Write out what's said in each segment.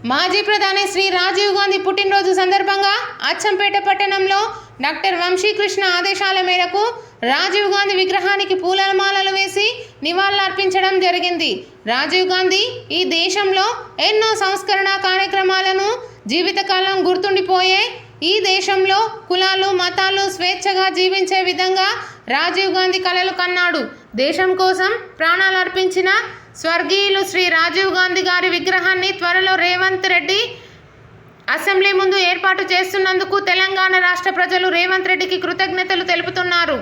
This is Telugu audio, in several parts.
మాజీ ప్రధాని శ్రీ రాజీవ్ గాంధీ పుట్టినరోజు సందర్భంగా అచ్చంపేట పట్టణంలో డాక్టర్ వంశీకృష్ణ ఆదేశాల మేరకు రాజీవ్ గాంధీ విగ్రహానికి పూలమాలలు వేసి నివాళులర్పించడం జరిగింది. రాజీవ్ గాంధీ ఈ దేశంలో ఎన్నో సంస్కరణ కార్యక్రమాలను జీవితకాలం గుర్తుండిపోయే ఈ దేశంలో కులాలు మతాలు స్వేచ్ఛగా జీవించే విధంగా రాజీవ్ గాంధీ కలలు కన్నాడు. దేశం కోసం ప్రాణాలు అర్పించిన స్వర్గీయులు శ్రీ రాజీవ్ గాంధీ గారి విగ్రహాన్ని త్వరలో రేవంత్ రెడ్డి అసెంబ్లీ ముందు ఏర్పాటు చేస్తున్నందుకు తెలంగాణ రాష్ట్ర ప్రజలు రేవంత్ రెడ్డికి కృతజ్ఞతలు తెలుపుతున్నారు.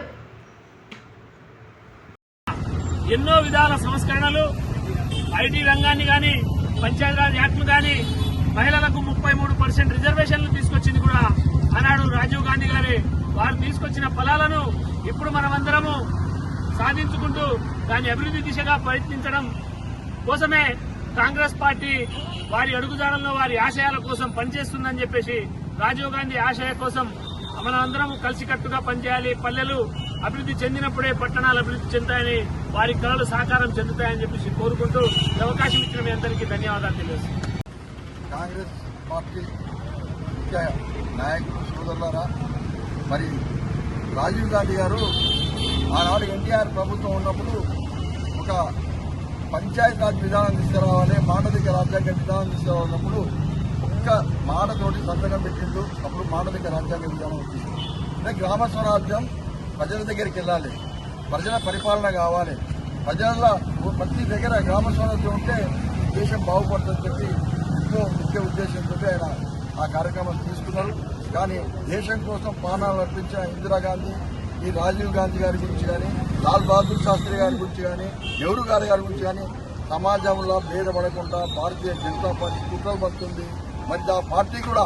ఎన్నో విధాల సంస్కరణలు ఐటీ రంగాన్ని గాని పంచాయతీరాజ్ యాక్ట్ గాని మహిళలకు 33% రిజర్వేషన్లు తీసుకొచ్చింది కూడా ఆనాడు రాజీవ్ గాంధీ గారే. వారు తీసుకొచ్చిన ఫలాలను ఇప్పుడు మనమందరము సాధించుకుంటూ దాని అభివృద్ధి దిశగా ప్రయత్నించడం కోసమే కాంగ్రెస్ పార్టీ వారి అడుగుజాడల్లో వారి ఆశయాల కోసం పనిచేస్తుందని చెప్పేసి రాజీవ్ గాంధీ ఆశయ కోసం మనమందరం కలిసికట్టుగా పనిచేయాలి. పల్లెలు అభివృద్ధి చెందినప్పుడే పట్టణాలు అభివృద్ధి చెందుతాయని వారి కళలు సాకారం చెందుతాయని చెప్పేసి కోరుకుంటూ అవకాశం ఇచ్చిన మీ అందరికీ ధన్యవాదాలు తెలియజేస్తున్నాను. కాంగ్రెస్ పార్టీ ముఖ్య నాయకులు సోదరులారా, మరి రాజీవ్ గాంధీ గారు ఆనాడు ఎన్టీఆర్ ప్రభుత్వం ఉన్నప్పుడు ఒక పంచాయతీరాజ్ విధానం తీసుకురావాలి, మాండలిక రాజ్యాంగ విధానం తీసుకురావాలన్నప్పుడు ఒక్క మాటతోటి సంతకం పెట్టిండు. అప్పుడు మాండలిక రాజ్యాంగ విధానం వచ్చింది. అంటే గ్రామ స్వరాజ్యం ప్రజల దగ్గరికి వెళ్ళాలి, ప్రజల పరిపాలన కావాలి, ప్రజల ప్రతి దగ్గర గ్రామ స్వరాజ్యం ఉంటే దేశం బాగుపడుతుందని చెప్పి ఎంతో ముఖ్య ఉద్దేశంతో ఆయన ఆ కార్యక్రమం తీసుకున్నారు. కానీ దేశం కోసం ప్రాణాలు అర్పించిన ఇందిరాగాంధీ, ఈ రాజీవ్ గాంధీ గారి గురించి కానీ, లాల్ బహదూర్ శాస్త్రి గారి గురించి కానీ, నెహ్రూ గారి గురించి కానీ సమాజంలో భేదపడకుండా భారతీయ జనతా పార్టీ కుట్రలు పడుతుంది. మరి ఆ పార్టీ కూడా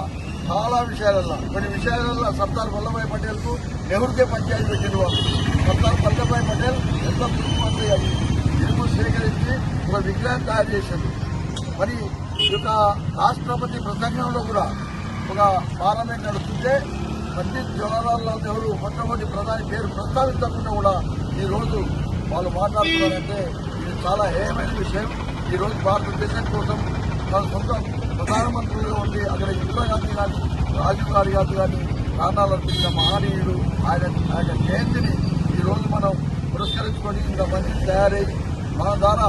చాలా విషయాలలో కొన్ని విషయాలలో సర్దార్ వల్లభాయ్ పటేల్కు నెహ్రూకే పంచాయతీ పెట్టిన వాళ్ళు. సర్దార్ వల్లభాయ్ పటేల్ ఎంత ముఖ్యమంత్రి అయ్యి ఇరుగు సేకరించి ఒక విగ్రహం తయారు చేశారు. మరి ఈ యొక్క రాష్ట్రపతి ప్రసంగంలో కూడా ఒక పార్లమెంట్ నడుస్తుంటే పండిత్ జవహర్లాల్ నెహ్రూ మొట్టమొదటి ప్రధాని పేరు ప్రస్తావించకుండా కూడా ఈరోజు వాళ్ళు మాట్లాడుతున్నారంటే ఇది చాలా హేయమైన విషయం. ఈరోజు భారతదేశం కోసం వాళ్ళ సొంత ప్రధానమంత్రులుగా ఉండి అక్కడ ఇందిరాగాంధీ కానీ రాజీవ్ గాంధీ కానీ ప్రాణాలు అర్పించిన మహనీయుడు. ఆయన జయంతిని ఈరోజు మనం పురస్కరించుకొని ఇంతమంది తయారై మన ద్వారా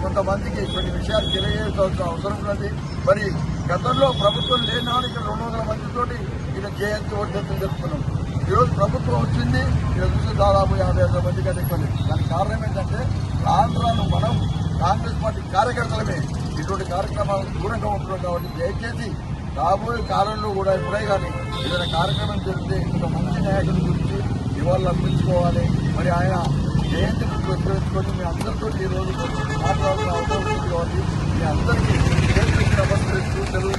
కొంతమందికి కొన్ని విషయాలు తెలియజేయాల్సిన అవసరం ఉన్నది. మరి గతంలో ప్రభుత్వం లేనాడు ఇక్కడ 200 మందితోటి ఈయన జయంతి వర్ధంతులు జరుపుతున్నాం. ఈరోజు ప్రభుత్వం వచ్చింది, ఇక్కడ చూసి దాదాపు 50 మంది కంటే ఎక్కువ. దానికి కారణం ఏంటంటే రాను మనం కాంగ్రెస్ పార్టీ కార్యకర్తలమే ఇటువంటి కార్యక్రమాలకు దూరంగా ఉంటున్నాం. కాబట్టి దయచేసి రాబోయే కాలంలో కూడా ఇప్పుడే కానీ ఏదైనా కార్యక్రమం జరిగితే ఇంత మంచి నాయకుల గురించి ఇవాళ అర్పించుకోవాలి. మరి ఆయన జయంతిని ప్రచురించుకొని మీ అందరితో ఈరోజు మాట్లాడాల్సిన అవసరం ఉంది. కాబట్టి మీ అందరికీ నమస్కరిస్తూ తెలుగు